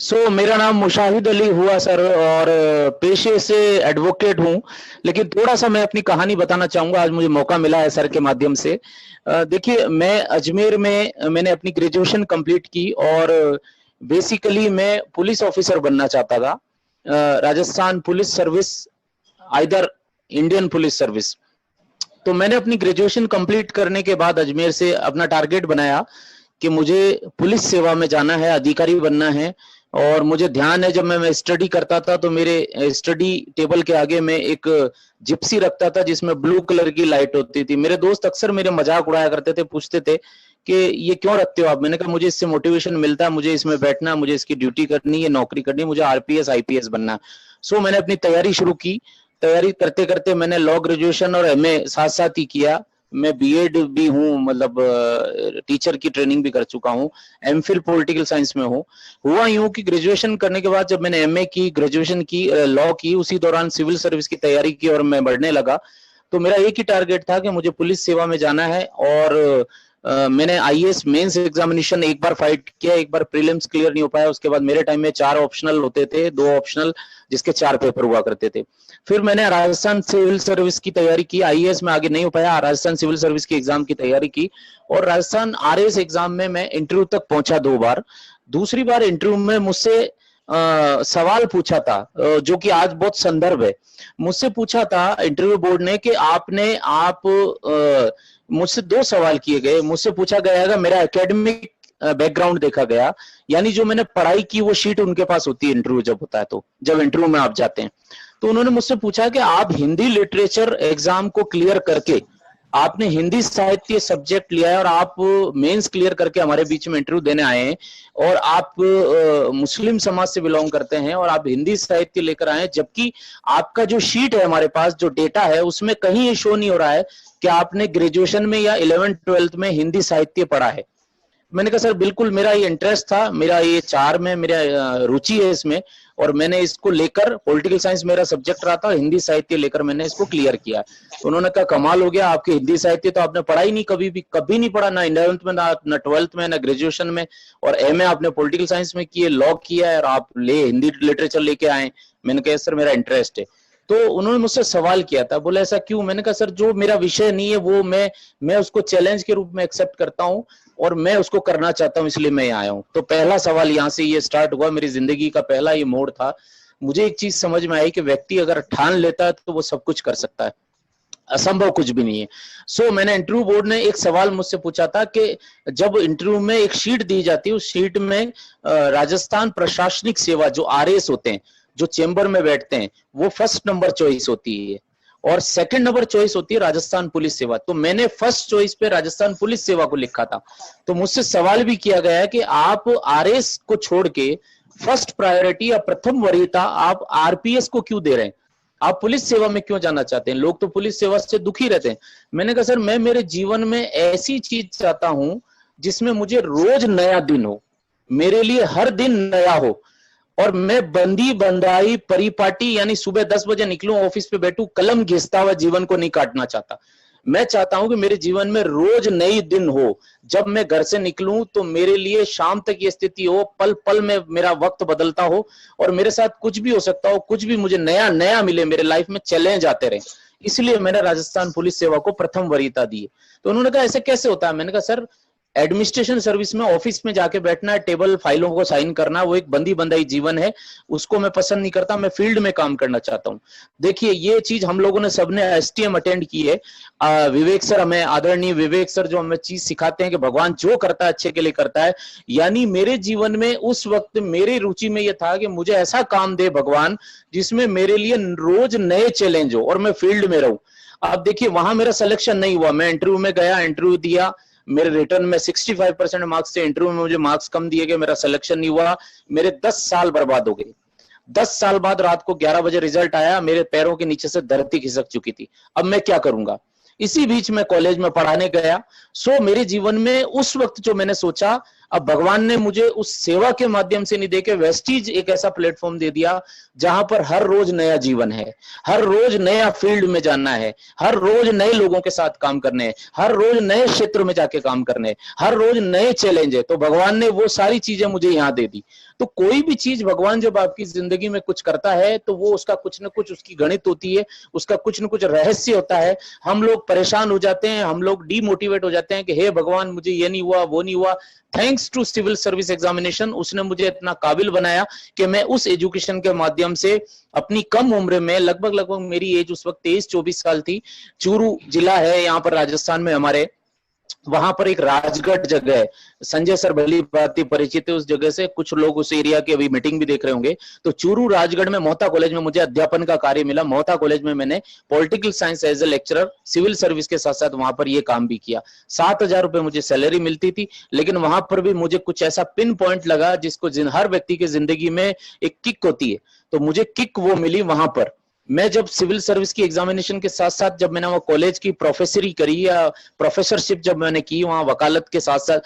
मेरा नाम मुशाहिद अली हुआ सर, और पेशे से एडवोकेट हूँ। लेकिन थोड़ा सा मैं अपनी कहानी बताना चाहूंगा, आज मुझे मौका मिला है सर के माध्यम से। देखिए, मैं अजमेर में मैंने अपनी ग्रेजुएशन कंप्लीट की, और बेसिकली मैं पुलिस ऑफिसर बनना चाहता था। Rajasthan police service, either Indian police service. तो मैंने अपनी ग्रेजुएशन कंप्लीट करने के बाद अजमेर से अपना टारगेट बनाया कि मुझे पुलिस सेवा में जाना है, अधिकारी बनना है। और मुझे ध्यान है, जब मैं स्टडी करता था तो मेरे स्टडी टेबल के आगे में एक जिप्सी रखता था जिसमें ब्लू कलर की लाइट होती थी। मेरे दोस्त अक्सर मेरे मजाक उड़ाया करते थे, पूछते थे कि ये क्यों रखते हो आप। मैंने कहा मुझे इससे मोटिवेशन मिलता है, मुझे इसमें बैठना है, मुझे इसकी ड्यूटी करनी है, नौकरी करनी है, मुझे आरपीएस आईपीएस बनना है। मैंने अपनी तैयारी शुरू की। तैयारी करते करते मैंने लॉ ग्रेजुएशन और एमए साथ साथ ही किया। मैं बीएड भी हूँ, मतलब टीचर की ट्रेनिंग भी कर चुका हूँ। एमफिल पॉलिटिकल साइंस में हूँ। हुआ यूं कि ग्रेजुएशन करने के बाद जब मैंने एमए की, ग्रेजुएशन की, लॉ की, उसी दौरान सिविल सर्विस की तैयारी की और मैं बढ़ने लगा। तो मेरा एक ही टारगेट था कि मुझे पुलिस सेवा में जाना है। और मैंने आईएएस मेंस एग्जामिनेशन एक बार फाइट किया, एक बार प्रीलिम्स क्लियर नहीं हो पाया। उसके बाद मेरे टाइम में 4 ऑप्शनल होते थे, 2 ऑप्शनल, जिसके 4 पेपर हुआ करते थे। फिर मैंने राजस्थान सिविल सर्विस की तैयारी की। आईएएस में आगे नहीं हो पाया, राजस्थान सिविल सर्विस की एग्जाम की तैयारी की, और राजस्थान आरएएस एग्जाम में मैं इंटरव्यू तक पहुंचा 2 बार। दूसरी बार इंटरव्यू में मुझसे सवाल पूछा था, जो कि आज बहुत संदर्भ है। मुझसे पूछा था इंटरव्यू बोर्ड ने कि आप मुझसे 2 सवाल किए गए। मुझसे पूछा गया, मेरा एकेडमिक बैकग्राउंड देखा गया, यानी जो मैंने पढ़ाई की वो शीट उनके पास होती है इंटरव्यू जब होता है, तो जब इंटरव्यू में आप जाते हैं तो उन्होंने मुझसे पूछा कि आप हिंदी लिटरेचर एग्जाम को क्लियर करके, आपने हिंदी साहित्य सब्जेक्ट लिया है और आप मेंस क्लियर करके हमारे बीच में इंटरव्यू देने आए हैं, और आप मुस्लिम समाज से बिलोंग करते हैं और आप हिंदी साहित्य लेकर आए हैं, जबकि आपका जो शीट है, हमारे पास जो डेटा है, उसमें कहीं ये शो नहीं हो रहा है कि आपने ग्रेजुएशन में या 11th-12th में हिंदी साहित्य पढ़ा है। मैंने कहा सर बिल्कुल, मेरा ये इंटरेस्ट था, मेरा ये चार्म है, मेरा रुचि है इसमें, और मैंने इसको लेकर, पॉलिटिकल साइंस मेरा सब्जेक्ट रहा था, हिंदी साहित्य लेकर मैंने इसको क्लियर किया। तो उन्होंने कहा कमाल हो गया, आपकी हिंदी साहित्य तो आपने पढ़ा ही नहीं, कभी नहीं पढ़ा, ना 11th में, ना 12th में, ना ग्रेजुएशन में, और एमए आपने पॉलिटिकल साइंस में किए, लॉ किया है, और आप हिंदी लिटरेचर लेके आए। मैंने कहा सर मेरा इंटरेस्ट है। तो उन्होंने मुझसे सवाल किया था, बोले ऐसा क्यों। मैंने कहा सर जो मेरा विषय नहीं है वो मैं उसको चैलेंज के रूप में एक्सेप्ट करता हूँ, और मैं उसको करना चाहता हूं, इसलिए मैं यहाँ आया हूं। तो पहला सवाल यहाँ से ये स्टार्ट हुआ, मेरी जिंदगी का पहला ये मोड़ था। मुझे एक चीज समझ में आई कि व्यक्ति अगर ठान लेता है तो वो सब कुछ कर सकता है, असंभव कुछ भी नहीं है। मैंने इंटरव्यू बोर्ड ने एक सवाल मुझसे पूछा था कि जब इंटरव्यू में एक शीट दी जाती है, उस शीट में राजस्थान प्रशासनिक सेवा, जो आरएएस होते हैं, जो चेंबर में बैठते हैं, वो फर्स्ट नंबर चॉइस होती है, और सेकंड नंबर चॉइस होती है राजस्थान पुलिस सेवा। तो मैंने फर्स्ट चॉइस पे राजस्थान पुलिस सेवा को लिखा था। तो मुझसे सवाल भी किया गया है कि आप आरएएस को छोड़ के फर्स्ट प्रायोरिटी या प्रथम वरीयता आप आरपीएस को क्यों दे रहे हैं, आप पुलिस सेवा में क्यों जाना चाहते हैं। लोग तो पुलिस सेवा से दुखी रहते हैं। मैंने कहा सर मैं मेरे जीवन में ऐसी चीज चाहता हूं जिसमें मुझे रोज नया दिन हो, मेरे लिए हर दिन नया हो, और मैं बंदी बंधाई परिपाटी, यानी सुबह 10 बजे निकलूं, ऑफिस पे बैठूं, कलम घिसता हुआ जीवन को नहीं काटना चाहता। मैं चाहता हूं कि मेरे जीवन में रोज नई दिन हो। जब मैं घर से निकलूं तो मेरे लिए शाम तक ये स्थिति हो, पल पल में मेरा वक्त बदलता हो, और मेरे साथ कुछ भी हो सकता हो, कुछ भी मुझे नया नया मिले, मेरे लाइफ में चैलेंज आते रहे। इसलिए मैंने राजस्थान पुलिस सेवा को प्रथम वरीयता दी। तो उन्होंने कहा ऐसे कैसे होता है। मैंने कहा सर एडमिनिस्ट्रेशन सर्विस में ऑफिस में जाके बैठना है, टेबल फाइलों को साइन करना, वो एक बंदी बंदाई जीवन है, उसको मैं पसंद नहीं करता, मैं फील्ड में काम करना चाहता हूं। देखिए ये चीज हम लोगों ने सबने एसटीएम अटेंड की है। विवेक सर, हमें आदरणीय विवेक सर जो हमें चीज सिखाते हैं कि भगवान जो करता है अच्छे के लिए करता है। यानी मेरे जीवन में उस वक्त मेरी रुचि में यह था कि मुझे ऐसा काम दे भगवान जिसमें मेरे लिए रोज नए चैलेंज हो और मैं फील्ड में रहूं। अब देखिए वहां मेरा सिलेक्शन नहीं हुआ, मैं इंटरव्यू में गया, इंटरव्यू दिया, मेरे रिटर्न में 65% मार्क्स थे, इंटरव्यू में मुझे मार्क्स कम दिए गए, मेरा सिलेक्शन नहीं हुआ, मेरे 10 साल बर्बाद हो गए। 10 साल बाद रात को 11 बजे रिजल्ट आया, मेरे पैरों के नीचे से धरती खिसक चुकी थी। अब मैं क्या करूंगा। इसी बीच में कॉलेज में पढ़ाने गया। मेरे जीवन में उस वक्त जो मैंने सोचा, अब भगवान ने मुझे उस सेवा के माध्यम से नहीं देके वेस्टीज एक ऐसा प्लेटफॉर्म दे दिया जहां पर हर रोज नया जीवन है, हर रोज नया फील्ड में जानना है, हर रोज नए लोगों के साथ काम करने हैं, हर रोज नए क्षेत्र में जाके काम करने हैं, हर रोज नए चैलेंज है। तो भगवान ने वो सारी चीजें मुझे यहां दे दी। तो कोई भी चीज भगवान जब आपकी जिंदगी में कुछ करता है तो वो उसका कुछ न कुछ उसकी गणित होती है, उसका कुछ न कुछ रहस्य होता है। हम लोग परेशान हो जाते हैं, हम लोग डीमोटिवेट हो जाते हैं कि हे भगवान मुझे ये नहीं हुआ, वो नहीं हुआ। Thanks to civil service examination, उसने मुझे इतना काबिल बनाया कि मैं उस एजुकेशन के माध्यम से अपनी कम उम्र में, लगभग मेरी एज उस वक्त 23-24 साल थी, चूरू जिला है यहाँ पर राजस्थान में हमारे, वहां पर एक राजगढ़ जगह है, संजय सर भली भांति परिचित है उस जगह से, कुछ लोग उस एरिया की अभी मीटिंग भी देख रहे होंगे। तो चूरू राजगढ़ में मोहता कॉलेज में मुझे अध्यापन का कार्य मिला। मोहता कॉलेज में मैंने political science as a lecturer civil service के साथ साथ वहां पर ये काम भी किया। 7,000 रुपए मुझे सैलरी मिलती थी, लेकिन वहां पर भी मुझे कुछ ऐसा पिन पॉइंट लगा जिसको हर व्यक्ति की जिंदगी में एक किक होती है, तो मुझे किक वो मिली वहां पर। मैं जब सिविल सर्विस की एग्जामिनेशन के साथ साथ जब मैंने वो कॉलेज की प्रोफेसरी करी या प्रोफेसरशिप जब मैंने की वहां वकालत के साथ साथ,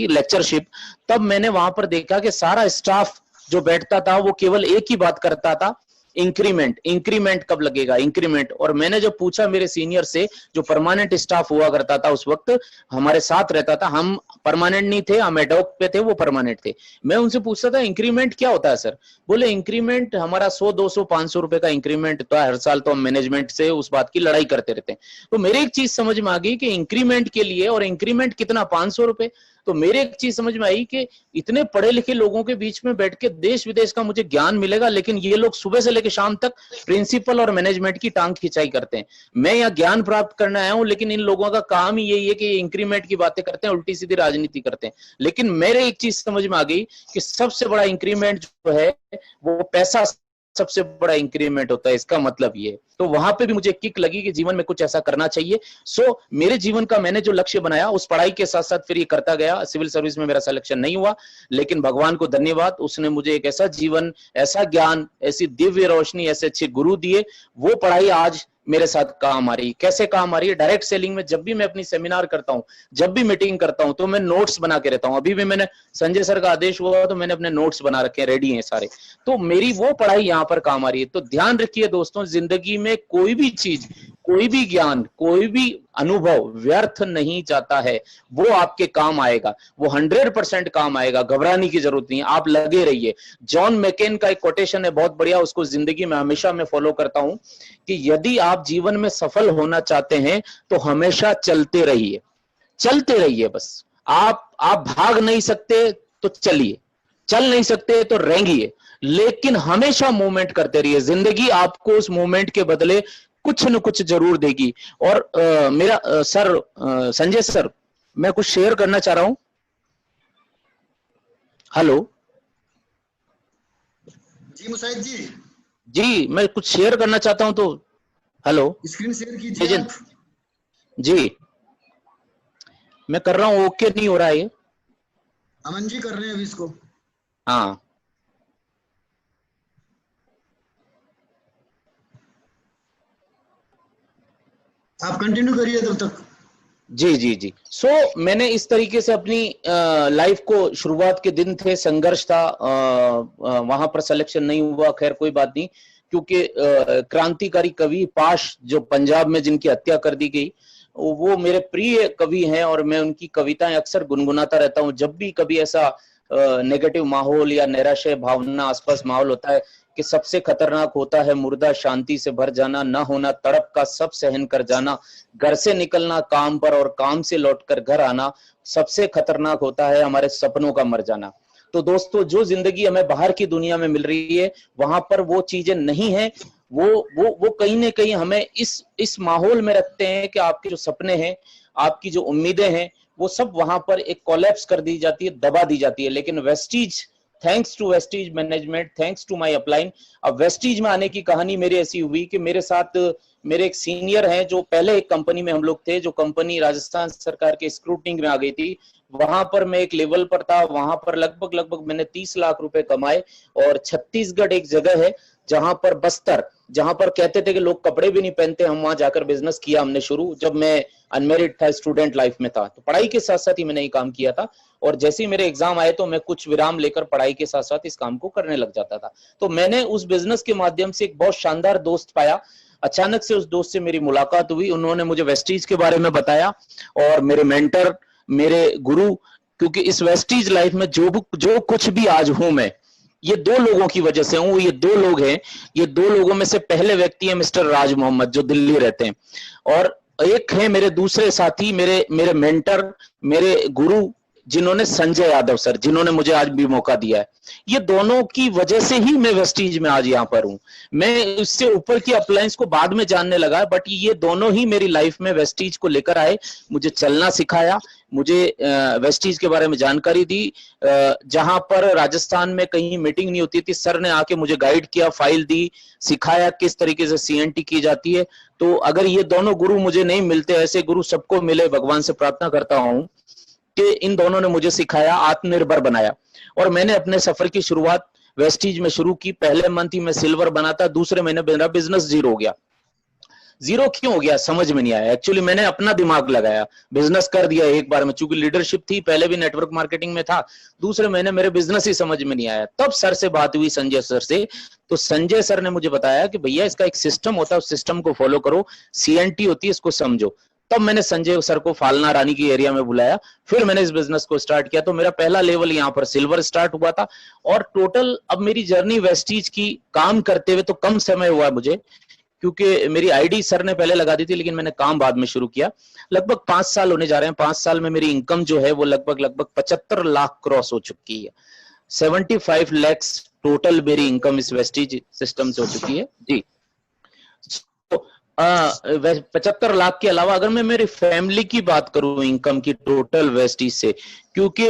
लेक्चरशिप, तब मैंने वहां पर देखा कि सारा स्टाफ जो बैठता था वो केवल एक ही बात करता था, इंक्रीमेंट, इंक्रीमेंट कब लगेगा, इंक्रीमेंट। और मैंने जब पूछा मेरे सीनियर से, जो परमानेंट स्टाफ हुआ करता था उस वक्त हमारे साथ रहता था, हम परमानेंट नहीं थे, हम एडॉक पे थे, वो परमानेंट थे, मैं उनसे पूछता था इंक्रीमेंट क्या होता है सर? बोले इंक्रीमेंट हमारा 100, 200, 500 रुपए का इंक्रीमेंट होता है हर साल, तो हम मैनेजमेंट से उस बात की लड़ाई करते रहते हैं। तो मेरे एक चीज समझ में आ गई कि इंक्रीमेंट के लिए, और इंक्रीमेंट कितना, 500 रुपए। तो मेरे एक चीज समझ में आई कि इतने पढ़े लिखे लोगों के बीच में बैठ के देश विदेश का मुझे ज्ञान मिलेगा, लेकिन ये लोग सुबह से लेकर शाम तक प्रिंसिपल और मैनेजमेंट की टांग खिंचाई करते हैं। मैं यहाँ ज्ञान प्राप्त करने आया हूं, लेकिन इन लोगों का काम ही यही है कि इंक्रीमेंट की बातें करते हैं, उल्टी सीधी राजनीति करते हैं। लेकिन मेरे एक चीज समझ में आ गई कि सबसे बड़ा इंक्रीमेंट जो है वो पैसा सबसे बड़ा इंक्रीमेंट होता है, इसका मतलब ये। तो वहां पे भी मुझे किक लगी कि जीवन में कुछ ऐसा करना चाहिए। सो मेरे जीवन का मैंने जो लक्ष्य बनाया, उस पढ़ाई के साथ साथ फिर ये करता गया। सिविल सर्विस में मेरा सिलेक्शन नहीं हुआ, लेकिन भगवान को धन्यवाद, उसने मुझे एक ऐसा जीवन, ऐसा ज्ञान, ऐसी दिव्य रोशनी, ऐसे अच्छे गुरु दिए। वो पढ़ाई आज मेरे साथ काम आ रही। कैसे काम आ रही है? डायरेक्ट सेलिंग में जब भी मैं अपनी सेमिनार करता हूं, जब भी मीटिंग करता हूं, तो मैं नोट्स बना के रहता हूं। अभी भी मैंने, संजय सर का आदेश हुआ तो मैंने अपने नोट्स बना रखे हैं, रेडी हैं सारे। तो मेरी वो पढ़ाई यहां पर काम आ रही है। तो ध्यान रखिए दोस्तों, जिंदगी में कोई भी चीज, कोई भी ज्ञान, कोई भी अनुभव व्यर्थ नहीं जाता है, वो आपके काम आएगा, वो 100% काम आएगा, घबराने की जरूरत नहीं, आप लगे रहिए। जॉन मैकेन का एक कोटेशन है बहुत बढ़िया, उसको जिंदगी में हमेशा मैं फॉलो करता हूं कि यदि आप जीवन में सफल होना चाहते हैं तो हमेशा चलते रहिए, चलते रहिए बस। आप भाग नहीं सकते तो चलिए, चल नहीं सकते तो रेंगिए, लेकिन हमेशा मूवमेंट करते रहिए। जिंदगी आपको उस मूवमेंट के बदले कुछ न कुछ जरूर देगी। और मेरा सर, संजय सर, मैं कुछ शेयर करना चाह रहा हूं। हेलो जी मुसाहिद जी। जी, मैं कुछ शेयर करना चाहता हूं, तो हेलो, स्क्रीन शेयर कीजिए आप। जी मैं कर रहा हूं, ओके नहीं हो रहा है ये? अमन जी कर रहे हैं अभी इसको। हाँ, आप कंटिन्यू करिए तब तक। जी जी जी। मैंने इस तरीके से अपनी लाइफ को, शुरुआत के दिन थे, संघर्ष था, वहां पर सिलेक्शन नहीं हुआ, खैर कोई बात नहीं, क्योंकि क्रांतिकारी कवि पाश जो पंजाब में जिनकी हत्या कर दी गई, वो मेरे प्रिय कवि हैं और मैं उनकी कविताएं अक्सर गुनगुनाता रहता हूं। जब भी कभी ऐसा नेगेटिव माहौल या निराशय भावना आसपास माहौल होता है कि सबसे खतरनाक होता है मुर्दा शांति से भर जाना, ना होना तड़प का सब सहन कर जाना, घर से निकलना काम पर और काम से लौटकर घर आना, सबसे खतरनाक होता है हमारे सपनों का मर जाना। तो दोस्तों, जो जिंदगी हमें बाहर की दुनिया में मिल रही है, वहां पर वो चीजें नहीं है। वो कहीं ना कहीं हमें इस माहौल में रखते हैं कि आपके जो सपने हैं, आपकी जो उम्मीदें हैं, वो सब वहां पर एक कोलैप्स कर दी जाती है, दबा दी जाती है। लेकिन Vestige, thanks to Vestige management, thanks to my upline, अब वेस्टीज में आने की कहानी मेरी ऐसी हुई कि मेरे साथ मेरे एक सीनियर हैं, जो पहले एक कंपनी में हम लोग थे, जो कंपनी राजस्थान सरकार के स्क्रूटनिंग में आ गई थी। वहां पर मैं एक लेवल पर था, वहां पर लगभग मैंने 30 लाख रुपए कमाए। और छत्तीसगढ़ एक जगह है जहां पर बस्तर, जहां पर कहते थे कि लोग कपड़े भी नहीं पहनते, हम वहां जाकर बिजनेस किया हमने शुरू, जब मैं अनमेरिड था, स्टूडेंट लाइफ में था। तो पढ़ाई के साथ साथ ही मैंने ये काम किया था, और जैसे ही मेरे एग्जाम आए तो मैं कुछ विराम लेकर पढ़ाई के साथ साथ इस काम को करने लग जाता था। तो मैंने उस बिजनेस के माध्यम से एक बहुत शानदार दोस्त पाया। अचानक से उस दोस्त से मेरी मुलाकात हुई, उन्होंने मुझे वेस्टीज के बारे में बताया, और मेरे मेंटर, मेरे गुरु क्योंकि इस वेस्टीज लाइफ में जो कुछ भी आज हूं मैं, ये दो लोगों की वजह से हूं। ये दो लोग हैं, ये दो लोगों में से पहले व्यक्ति है मिस्टर राज मोहम्मद, जो दिल्ली रहते हैं, और एक है मेरे दूसरे साथी, मेरे मेरे मेंटर, मेरे गुरु, जिन्होंने संजय यादव सर, जिन्होंने मुझे आज भी मौका दिया है। ये दोनों की वजह से ही मैं वेस्टीज में आज यहाँ पर हूं। मैं इससे ऊपर की अप्लायंस को बाद में जानने लगा, बट ये दोनों ही मेरी लाइफ में वेस्टीज को लेकर आए, मुझे चलना सिखाया, मुझे वेस्टीज के बारे में जानकारी दी। जहां पर राजस्थान में कहीं मीटिंग नहीं होती थी, सर ने आके मुझे गाइड किया, फाइल दी, सिखाया किस तरीके से सीएनटी की जाती है। तो अगर ये दोनों गुरु मुझे नहीं मिलते, ऐसे गुरु सबको मिले, भगवान से प्रार्थना करता हूं कि इन दोनों ने मुझे सिखाया, आत्मनिर्भर बनाया। और मैंने अपने सफर की शुरुआत वेस्टीज में शुरू की। पहले मंथ ही मैं सिल्वर बना था, दूसरे महीने मेरा बिजनेस जीरो हो गया। जीरो क्यों हो गया समझ में नहीं आया। एक्चुअली मैंने अपना दिमाग लगाया, बिजनेस कर दिया एक बार में, चूंकि लीडरशिप थी, पहले भी नेटवर्क मार्केटिंग में था। दूसरे महीने मेरे बिजनेस ही समझ में नहीं आया। तब सर से बात हुई, संजय सर से, तो संजय सर ने मुझे बताया कि भैया इसका एक सिस्टम होता है, उस सिस्टम को फॉलो करो, सीएनटी होती है, इसको समझो। तब मैंने संजय सर को फालना रानी की एरिया में बुलाया, फिर मैंने इस बिजनेस को स्टार्ट किया। तो मेरा पहला लेवल यहाँ पर सिल्वर स्टार्ट हुआ था। और टोटल अब मेरी जर्नी वेस्टीज की काम करते हुए तो कम समय हुआ मुझे, क्योंकि मेरी आईडी सर ने पहले लगा दी थी, लेकिन मैंने काम बाद में शुरू किया। लगभग 5 साल होने जा रहे हैं। 5 साल में मेरी इनकम जो है वो लगभग 75 लाख क्रॉस हो चुकी है। 75 लैक्स टोटल मेरी इनकम इस वेस्टीज सिस्टम से हो चुकी है जी। 75 लाख के अलावा अगर मैं मेरी फैमिली की बात करूं इनकम की टोटल वेस्टीज से, क्योंकि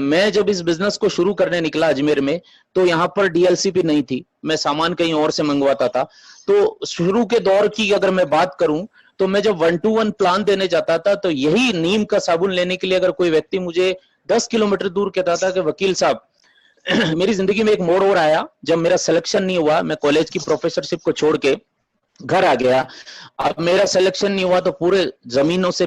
मैं जब इस बिजनेस को शुरू करने निकला अजमेर में, तो यहाँ पर डीएलसीपी नहीं थी, मैं सामान कहीं और से मंगवाता था। तो शुरू के दौर की अगर मैं बात करूं, तो मैं जब 1-to-1 प्लान देने जाता था, तो यही नीम का साबुन लेने के लिए अगर कोई व्यक्ति मुझे 10 किलोमीटर दूर कहता था कि वकील साहब मेरी जिंदगी में एक मोड़ और आया जब मेरा सिलेक्शन नहीं हुआ। मैं कॉलेज की प्रोफेसरशिप को छोड़ के घर आ गया। अब मेरा सिलेक्शन नहीं हुआ तो पूरे जमीनों से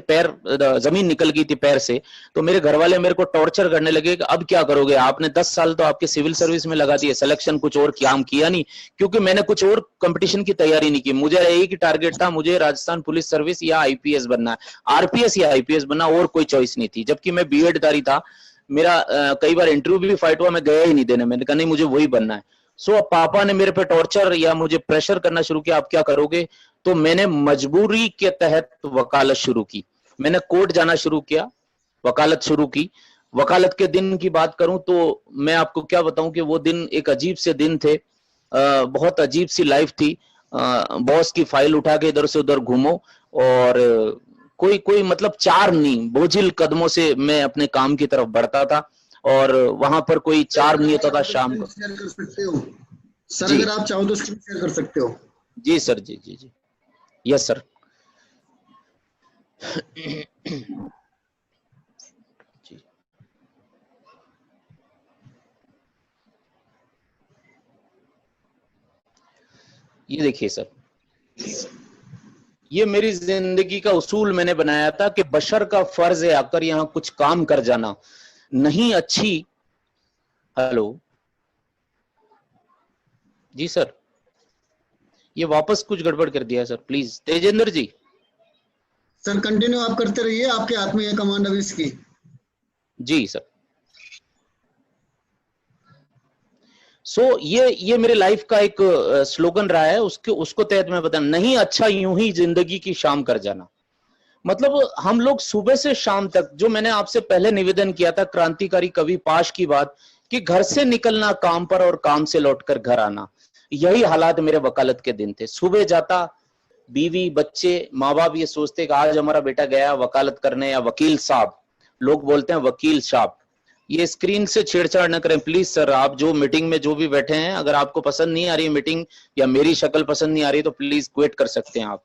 जमीन निकल गई थी पैर से। तो मेरे घर वाले मेरे को टॉर्चर करने लगे कि अब क्या करोगे, आपने 10 साल तो आपके सिविल सर्विस में लगा दिए, सिलेक्शन कुछ और काम किया नहीं। क्योंकि मैंने कुछ और कंपटीशन की तैयारी नहीं की। मुझे एक ही टारगेट था, मुझे राजस्थान पुलिस सर्विस या आईपीएस बनना है, आरपीएस या आईपीएस बनना, और कोई चॉइस नहीं थी। जबकि मैं बीएड धारी था, मेरा कई बार इंटरव्यू भी फाइट हुआ, मैं गया ही नहीं देने। मैंने कहा नहीं मुझे वही बनना है। अब पापा ने मेरे पे टॉर्चर या मुझे प्रेशर करना शुरू किया, आप क्या करोगे। तो मैंने मजबूरी के तहत वकालत शुरू की। मैंने कोर्ट जाना शुरू किया, वकालत शुरू की। वकालत के दिन की बात करूं तो मैं आपको क्या बताऊं कि वो दिन एक अजीब से दिन थे। बहुत अजीब सी लाइफ थी। बॉस की फाइल उठा के इधर से उधर घूमो, और कोई मतलब चार नहीं, बोझिल कदमों से मैं अपने काम की तरफ बढ़ता था। और वहां पर कोई चार नहीं होता था शाम को। शेयर कर सकते हो सर, अगर आप चाहो तो स्क्रीन शेयर कर सकते हो। जी सर, जी जी जी, यस सर। जी, ये देखिए सर, ये मेरी जिंदगी का उसूल मैंने बनाया था कि बशर का फर्ज है आकर यहाँ कुछ काम कर जाना, नहीं अच्छी। हेलो जी सर, ये वापस कुछ गड़बड़ कर दिया sir, please Tejendra ji. Sir continue आप करते रहिए, आपके हाथ में है कमांड अभी इसकी। जी सर। ये मेरे लाइफ का एक स्लोगन रहा है, उसको तहत मैं बता, नहीं अच्छा यूं ही जिंदगी की शाम कर जाना। मतलब हम लोग सुबह से शाम तक, जो मैंने आपसे पहले निवेदन किया था क्रांतिकारी कवि पाश की बात, कि घर से निकलना काम पर और काम से लौटकर घर आना, यही हालात मेरे वकालत के दिन थे। सुबह जाता, बीवी बच्चे माँ बाप ये सोचते कि आज हमारा बेटा गया वकालत करने, या वकील साहब, लोग बोलते हैं वकील साहब। ये स्क्रीन से छेड़छाड़ न करें प्लीज सर। आप जो मीटिंग में जो भी बैठे हैं, अगर आपको पसंद नहीं आ रही मीटिंग या मेरी शक्ल पसंद नहीं आ रही तो प्लीज क्विट कर सकते हैं आप।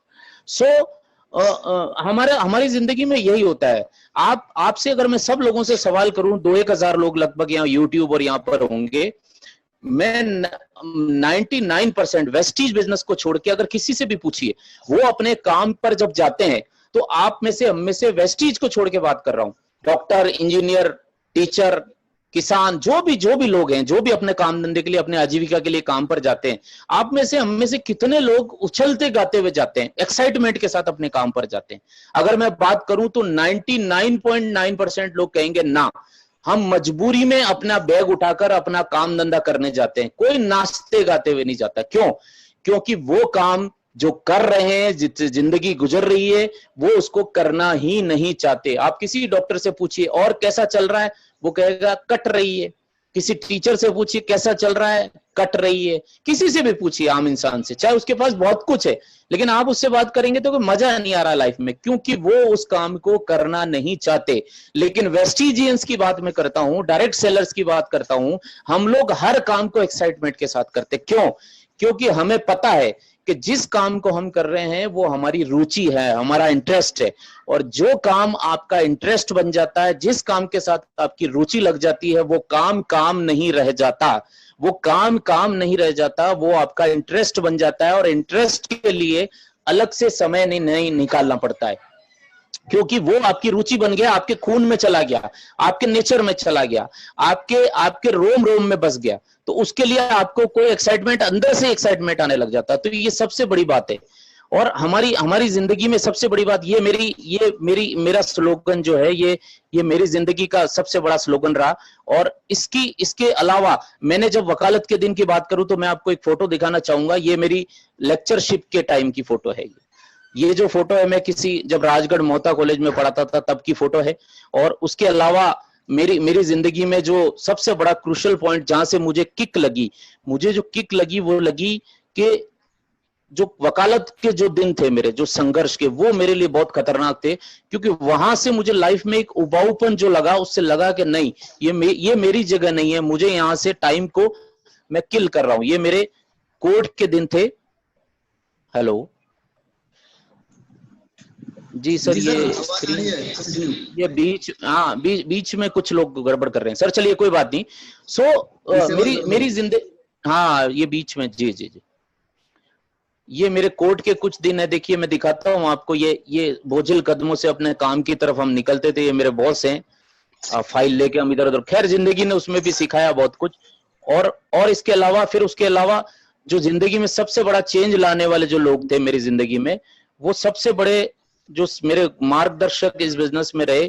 हमारी जिंदगी में यही होता है। आपसे अगर मैं सब लोगों से सवाल करूं, 2-1 हजार लोग लगभग यहाँ यूट्यूब और यहाँ पर होंगे, मैं 99% वेस्टीज बिजनेस को छोड़ के अगर किसी से भी पूछिए, वो अपने काम पर जब जाते हैं, तो आप में से हम में से वेस्टीज को छोड़ के बात कर रहा हूं, डॉक्टर, इंजीनियर, टीचर, किसान, जो भी लोग हैं, जो भी अपने काम धंधे के लिए, अपने आजीविका के लिए काम पर जाते हैं, आप में से हम में से कितने लोग उछलते गाते हुए जाते हैं, एक्साइटमेंट के साथ अपने काम पर जाते हैं। अगर मैं बात करूं तो 99.9% लोग कहेंगे ना, हम मजबूरी में अपना बैग उठाकर अपना काम धंधा करने जाते हैं। कोई नाचते गाते हुए नहीं जाता। क्यों? क्योंकि वो काम जो कर रहे हैं, जिससे जिंदगी गुजर रही है, वो उसको करना ही नहीं चाहते। आप किसी डॉक्टर से पूछिए और कैसा चल रहा है, वो कहेगा कट रही है। किसी टीचर से पूछिए कैसा चल रहा है, कट रही है। किसी से भी पूछिए आम इंसान से, चाहे उसके पास बहुत कुछ है, लेकिन आप उससे बात करेंगे तो कोई मजा नहीं आ रहा लाइफ में, क्योंकि वो उस काम को करना नहीं चाहते। लेकिन वेस्टिजियंस की बात मैं करता हूं, डायरेक्ट सेलर्स की बात करता हूं, हम लोग हर काम को एक्साइटमेंट के साथ करते। क्यों? क्योंकि हमें पता है कि जिस काम को हम कर रहे हैं वो हमारी रुचि है, हमारा इंटरेस्ट है। और जो काम आपका इंटरेस्ट बन जाता है, जिस काम के साथ आपकी रुचि लग जाती है, वो काम काम नहीं रह जाता। वो काम काम नहीं रह जाता, वो आपका इंटरेस्ट बन जाता है। और इंटरेस्ट के लिए अलग से समय नहीं निकालना पड़ता है, क्योंकि वो आपकी रुचि बन गया, आपके खून में चला गया, आपके नेचर में चला गया, आपके आपके रोम रोम में बस गया। तो उसके लिए आपको कोई एक्साइटमेंट, अंदर से एक्साइटमेंट आने लग जाता है। तो ये सबसे बड़ी बात है। और हमारी हमारी जिंदगी में सबसे बड़ी बात, ये मेरा स्लोगन जो है, ये मेरी जिंदगी का सबसे बड़ा स्लोगन रहा। और इसके अलावा मैंने जब वकालत के दिन की बात करूं तो मैं आपको एक फोटो दिखाना चाहूंगा। ये मेरी लेक्चरशिप के टाइम की फोटो है। ये जो फोटो है, मैं जब राजगढ़ मोहता कॉलेज में पढ़ाता था तब की फोटो है। और उसके अलावा मेरी जिंदगी में जो सबसे बड़ा क्रूशियल पॉइंट, जहां से मुझे जो किक लगी वो लगी कि जो वकालत के जो दिन थे मेरे, जो संघर्ष के, वो मेरे लिए बहुत खतरनाक थे। क्योंकि वहां से मुझे लाइफ में एक उबाऊपन जो लगा, उससे लगा कि नहीं, ये मेरी जगह नहीं है, मुझे यहां से टाइम को मैं किल कर रहा हूं। ये मेरे कोर्ट के दिन थे। हेलो जी सर, ये स्क्रीन, ये बीच में कुछ लोग गड़बड़ कर रहे हैं सर। चलिए कोई बात नहीं। मेरी जिंदगी, हाँ ये बीच में, जी जी जी, ये मेरे कोर्ट के कुछ दिन है। देखिए मैं दिखाता हूँ आपको। ये बोझिल कदमों से अपने काम की तरफ हम निकलते थे। ये मेरे बॉस हैं, फाइल लेके हम इधर उधर। खैर जिंदगी ने उसमें भी सिखाया बहुत कुछ। और इसके अलावा, फिर उसके अलावा जो जिंदगी में सबसे बड़ा चेंज लाने वाले जो लोग थे मेरी जिंदगी में, वो सबसे बड़े जो मेरे मार्गदर्शक इस बिजनेस में रहे,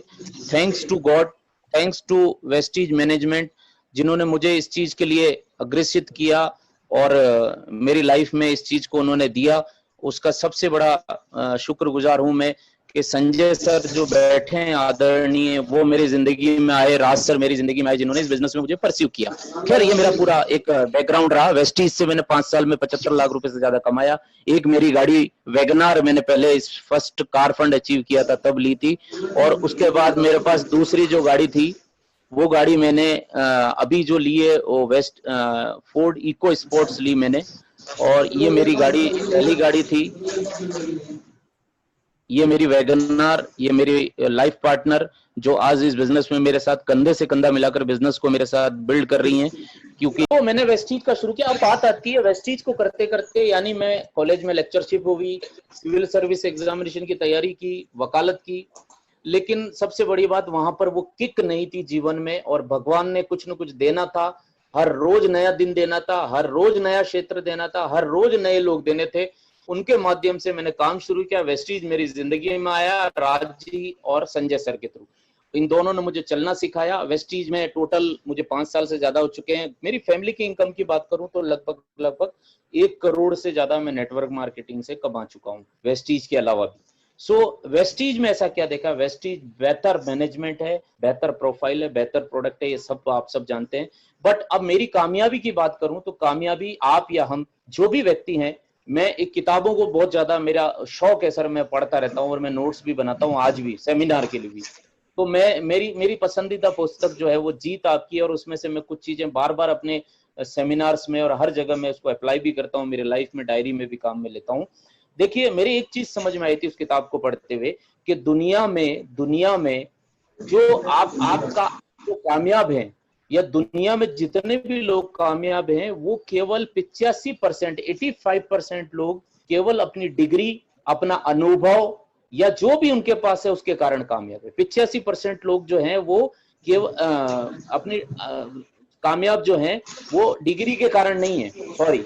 thanks to God, thanks to Vestige management, जिन्होंने मुझे इस चीज के लिए अग्रेसित किया और मेरी लाइफ में इस चीज को उन्होंने दिया। उसका सबसे बड़ा शुक्रगुजार हूं मैं कि संजय सर जो बैठे हैं आदरणीय, वो मेरी जिंदगी में आए, राज सर मेरी जिंदगी में आए, जिन्होंने इस बिजनेस में मुझे परस्यू किया। खैर ये मेरा पूरा एक बैकग्राउंड रहा। वेस्टीज से मैंने 5 साल में 75 लाख रुपए से ज्यादा कमाया। एक मेरी गाड़ी वैगनार मैंने पहले इस फर्स्ट कार फंड अचीव किया था तब ली थी। और उसके बाद मेरे पास दूसरी जो गाड़ी थी, वो गाड़ी मैंने अभी जो ली है वो फोर्ड इको स्पोर्ट्स ली मैंने। और ये मेरी गाड़ी पहली गाड़ी थी, ये मेरी वैगनार, ये मेरी लाइफ पार्टनर जो आज इस बिजनेस में मेरे साथ कंधे से कंधा मिलाकर बिजनेस को मेरे साथ बिल्ड कर रही हैं। क्योंकि तो मैंने वेस्टीज का शुरू किया। अब बात आती है वेस्टीज को करते करते, यानी मैं कॉलेज में लेक्चरशिप हुई, सिविल सर्विस एग्जामिनेशन की तैयारी की, वकालत की, लेकिन सबसे बड़ी बात वहां पर वो किक नहीं थी जीवन में। और भगवान ने कुछ न कुछ देना था, हर रोज नया दिन देना था, हर रोज नया क्षेत्र देना था, हर रोज नए लोग देने थे। उनके माध्यम से मैंने काम शुरू किया। वेस्टीज मेरी जिंदगी में आया राज जी और संजय सर के थ्रू। इन दोनों ने मुझे चलना सिखाया। वेस्टीज में टोटल मुझे 5 साल से ज्यादा हो चुके हैं। मेरी फैमिली की इनकम की बात करूं तो लगभग 1 करोड़ से ज्यादा मैं नेटवर्क मार्केटिंग से कमा चुका हूं, वेस्टीज के अलावा भी। वेस्टीज में ऐसा क्या देखा, वेस्टीज बेहतर मैनेजमेंट है, बेहतर प्रोफाइल है, बेहतर प्रोडक्ट है, ये सब आप सब जानते हैं। बट अब मेरी कामयाबी की बात करूं तो कामयाबी आप या हम जो भी व्यक्ति हैं, मैं एक किताबों को बहुत ज्यादा मेरा शौक है सर, मैं पढ़ता रहता हूं और मैं नोट्स भी बनाता हूं, आज भी सेमिनार के लिए भी। तो मेरी पसंदीदा पुस्तक जो है वो जीत आपकी है। और उसमें से मैं कुछ चीजें बार बार अपने सेमिनार्स में और हर जगह मैं उसको अप्लाई भी करता हूँ, मेरे लाइफ में डायरी में भी काम में लेता हूँ। देखिए मेरी एक चीज समझ में आई थी उस किताब को पढ़ते हुए कि दुनिया में जो आपका जो कामयाब है, या दुनिया में जितने भी लोग कामयाब हैं, वो केवल 85%, 85% लोग केवल अपनी डिग्री, अपना अनुभव या जो भी उनके पास है उसके कारण कामयाब है। 85% लोग जो हैं वो केवल अपनी कामयाब जो हैं वो डिग्री के कारण नहीं है, सॉरी,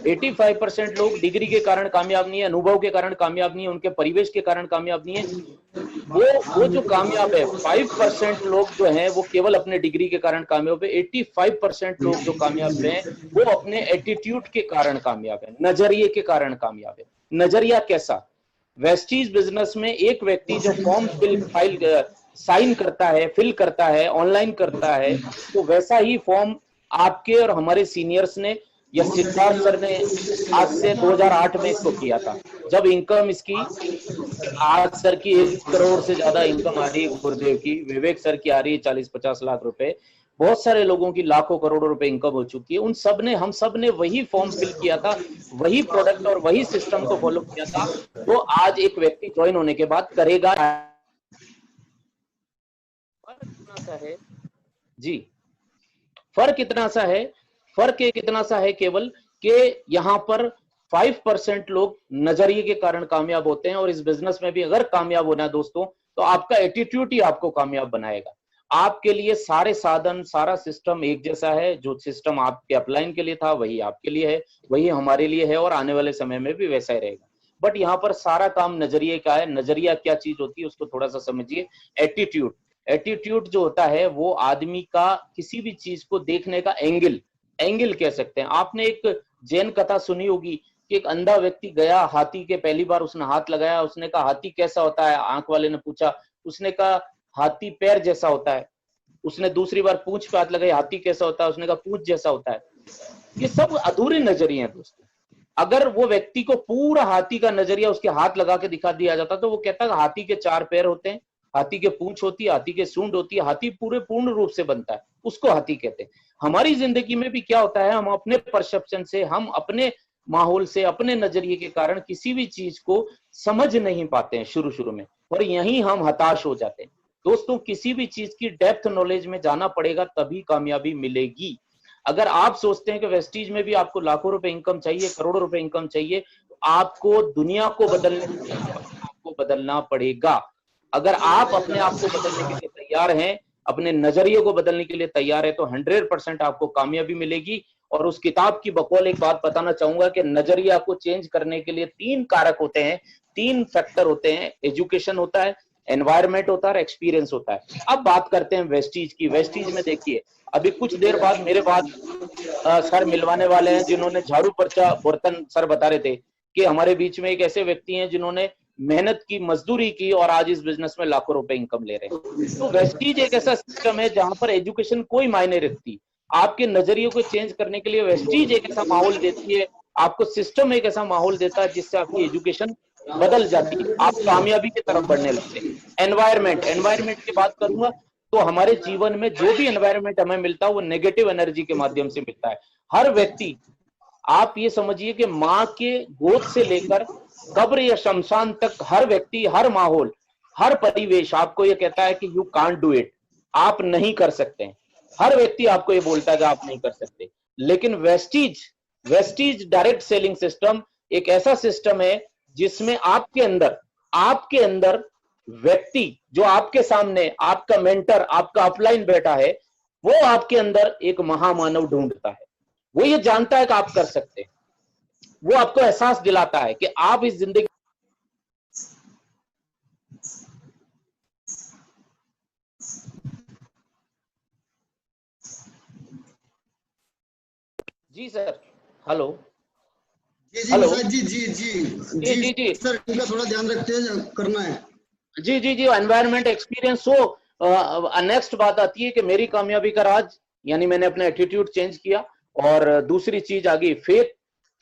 85% लोग डिग्री के कारण कामयाब नहीं है, अनुभव के कारण कामयाब नहीं है, उनके परिवेश के कारण कामयाब नहीं है। वो जो कामयाब है 5% लोग जो हैं वो केवल अपने डिग्री के कारण कामयाब है। 85% लोग जो कामयाब हैं वो अपने एटीट्यूड के कारण कामयाब है, नजरिए के कारण कामयाब है। नजरिया कैसा? वेस्टीज बिजनेस में एक व्यक्ति जो फॉर्म फाइल साइन करता है, फिल करता है, ऑनलाइन करता है, तो वैसा ही फॉर्म आपके और हमारे सीनियर्स ने या सिद्धार्थ सर ने आज से 2008 में इसको किया था, जब इनकम इसकी आज सर की 1 करोड़ से ज्यादा इनकम आ रही है गुरुदेव की, विवेक सर की आ रही है 40-50 लाख रुपए, बहुत सारे लोगों की लाखों करोड़ों रुपए इनकम हो चुकी है। उन सब ने, हम सब ने वही फॉर्म फिल किया था, वही प्रोडक्ट और वही सिस्टम को फॉलो किया था। तो आज एक व्यक्ति ज्वाइन होने के बाद करेगा सा है जी, फर्क इतना सा है, फर्क एक इतना सा है केवल कि यहाँ पर 5% लोग नजरिए के कारण कामयाब होते हैं। और इस बिजनेस में भी अगर कामयाब होना है दोस्तों, तो आपका एटीट्यूड ही आपको कामयाब बनाएगा। आपके लिए सारे साधन, सारा सिस्टम एक जैसा है। जो सिस्टम आपके अपलाइन के लिए था वही आपके लिए है, वही हमारे लिए है और आने वाले समय में भी वैसा ही रहेगा। बट यहाँ पर सारा काम नजरिए का है। नजरिया क्या चीज होती है उसको थोड़ा सा समझिए। एटीट्यूड, एटीट्यूड जो होता है वो आदमी का किसी भी चीज को देखने का एंगल, एंगल कह सकते हैं। आपने एक जैन कथा सुनी होगी कि एक अंधा व्यक्ति गया हाथी के, पहली बार उसने हाथ लगाया, उसने कहा हाथी कैसा होता है? आंख वाले ने पूछा, उसने कहा हाथी पैर जैसा होता है। उसने दूसरी बार पूंछ पे हाथ लगाई, हाथी कैसा होता है? उसने कहा पूंछ जैसा होता है। ये सब अधूरे नजरिए हैं दोस्तों। अगर वो व्यक्ति को पूरा हाथी का नजरिया उसके हाथ लगा के दिखा दिया जाता तो वो कहता है हाथी के 4 पैर होते हैं, हाथी के पूंछ होती है, हाथी के सूंड होती है, हाथी पूरे पूर्ण रूप से बनता है, उसको हाथी कहते हैं। हमारी जिंदगी में भी क्या होता है, हम अपने परसेप्शन से, हम अपने माहौल से, अपने नजरिए के कारण किसी भी चीज को समझ नहीं पाते हैं शुरू शुरू में, और यहीं हम हताश हो जाते हैं। दोस्तों किसी भी चीज की डेप्थ नॉलेज में जाना पड़ेगा तभी कामयाबी मिलेगी। अगर आप सोचते हैं कि वेस्टीज में भी आपको लाखों रुपए इनकम चाहिए, करोड़ों रुपए इनकम चाहिए, तो आपको दुनिया को बदलने के लिए आपको बदलना पड़ेगा। अगर आप अपने आप को बदलने के लिए तैयार हैं, अपने नजरिए को बदलने के लिए तैयार है, तो 100% आपको कामयाबी मिलेगी। और उस किताब की बकौल एक बात बताना चाहूंगा कि नजरिया को चेंज करने के लिए 3 कारक होते हैं, 3 फैक्टर होते हैं। एजुकेशन होता है, एनवायरमेंट होता है और एक्सपीरियंस होता है। अब बात करते हैं वेस्टीज की। वेस्टीज में देखिए अभी कुछ देर बाद मेरे बाद सर मिलवाने वाले हैं जिन्होंने झाड़ू पर्चा बर्तन, सर बता रहे थे कि हमारे बीच में एक ऐसे व्यक्ति हैं जिन्होंने मेहनत की, मजदूरी की और आज इस बिजनेस में लाखों रुपए इनकम ले रहे हैं। तो वेस्टीज एक ऐसा सिस्टम है जहां पर एजुकेशन कोई मायने रखती। आपके नजरिए को चेंज करने के लिए वेस्टीज एक ऐसा माहौल देती है, आपको सिस्टम एक ऐसा माहौल देता है जिससे आपकी एजुकेशन बदल जाती है, आप कामयाबी की तरफ बढ़ने लगते हैं। एनवायरमेंट, एनवायरमेंट की बात करूंगा तो हमारे जीवन में जो भी एनवायरमेंट हमें मिलता है वो नेगेटिव एनर्जी के माध्यम से मिलता है। हर व्यक्ति, आप ये समझिए कि माँ के गोद से लेकर कब्र या शमशान तक हर व्यक्ति, हर माहौल, हर परिवेश आपको ये कहता है कि यू कांट डू इट, आप नहीं कर सकते हैं। हर व्यक्ति आपको ये बोलता है कि आप नहीं कर सकते। लेकिन Vestige, Vestige direct selling system एक ऐसा सिस्टम है जिसमें आपके अंदर व्यक्ति जो आपके सामने, आपका मेंटर, आपका अपलाइन बैठा है, वो आपके अंदर एक महामानव ढूंढता है। वो ये जानता है कि आप कर सकते हैं, वो आपको एहसास दिलाता है कि आप इस जिंदगी। जी सर, हेलो। जी हेलो जी जी जी जी जी जी सर, इनका थोड़ा ध्यान रखते हैं, करना है। जी जी जी एनवायरमेंट एक्सपीरियंस। सो नेक्स्ट बात आती है कि मेरी कामयाबी का राज, यानी मैंने अपना एटीट्यूड चेंज किया। और दूसरी चीज आ गई faith.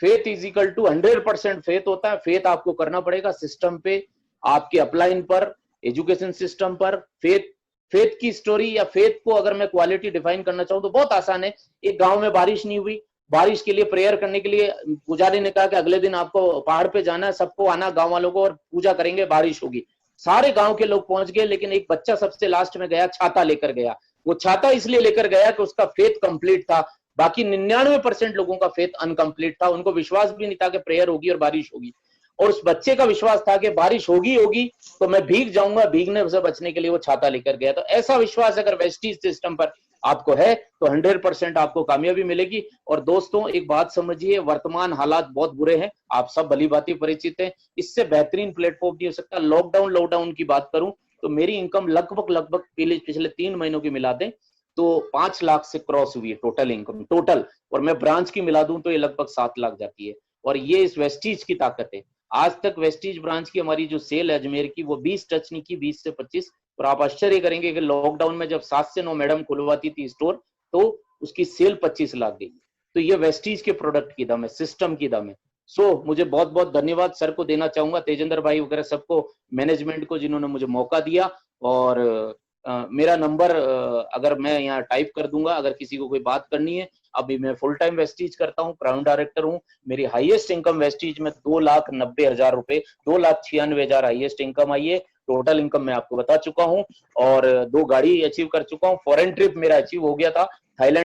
Faith is equal to 100% faith होता है। फेथ आपको करना पड़ेगा सिस्टम पे, आपके अपलाइन पर, एजुकेशन सिस्टम पर। फेथ, फेथ की स्टोरी या फेथ को अगर मैं क्वालिटी डिफाइन करना चाहूँ तो बहुत आसान है। एक गांव में बारिश नहीं हुई, बारिश के लिए प्रेयर करने के लिए पुजारी ने कहा कि अगले दिन आपको पहाड़ पे जाना है, सबको आना गांव वालों को, और पूजा करेंगे, बारिश होगी। सारे गांव के लोग पहुंच गए, लेकिन एक बच्चा सबसे लास्ट में गया, छाता लेकर गया। वो छाता इसलिए लेकर गया कि उसका फेथ कंप्लीट था, बाकी 99% लोगों का फेथ अनकंप्लीट था। उनको विश्वास भी नहीं था कि प्रेयर होगी और बारिश होगी। और उस बच्चे का विश्वास था कि बारिश होगी होगी तो मैं भीग जाऊंगा, भीगने से बचने के लिए वो छाता लेकर गया। तो ऐसा विश्वास अगर वेस्टीज सिस्टम पर आपको है तो 100% आपको कामयाबी मिलेगी। और दोस्तों एक बात समझिए, वर्तमान हालात बहुत बुरे हैं, आप सब भली भांति परिचित हैं, इससे बेहतरीन प्लेटफॉर्म नहीं हो सकता। लॉकडाउन की बात करूं तो मेरी इनकम लगभग पिछले 3 महीनों की मिला दें तो 5 लाख से क्रॉस हुई है टोटल इनकम, टोटल। और मैं ब्रांच की मिला दूं तो ये लगभग 7 लाख जाती है। और ये इस वेस्टीज की ताकत है। आज तक वेस्टीज ब्रांच की हमारी जो सेल है अजमेर की, वो 20 टच नहीं की, 20 से 25। और आप आश्चर्य करेंगे कि लॉकडाउन में जब 7 से 9 मैडम खुलवाती थी स्टोर, तो उसकी सेल 25 लाख गई। तो ये वेस्टीज के प्रोडक्ट की दम है, सिस्टम की दम है। मुझे बहुत बहुत धन्यवाद सर को देना चाहूंगा, तेजेंद्र भाई वगैरह सबको, मैनेजमेंट को, जिन्होंने मुझे मौका दिया। और मेरा नंबर अगर मैं यहाँ टाइप कर दूंगा, अगर किसी को कोई बात करनी है। अभी मैं फुल टाइम वेस्टीज करता हूँ, प्राउन डायरेक्टर हूँ। मेरी हाईएस्ट इनकम वेस्टीज में 2,90,000 रुपए, 2,96,000 हाईएस्ट इनकम आई है। टोटल इनकम मैं आपको बता चुका हूँ। और 2 गाड़ी अचीव कर चुका हूँ। फॉरेन ट्रिप मेरा अचीव हो गया था, थाईलैंड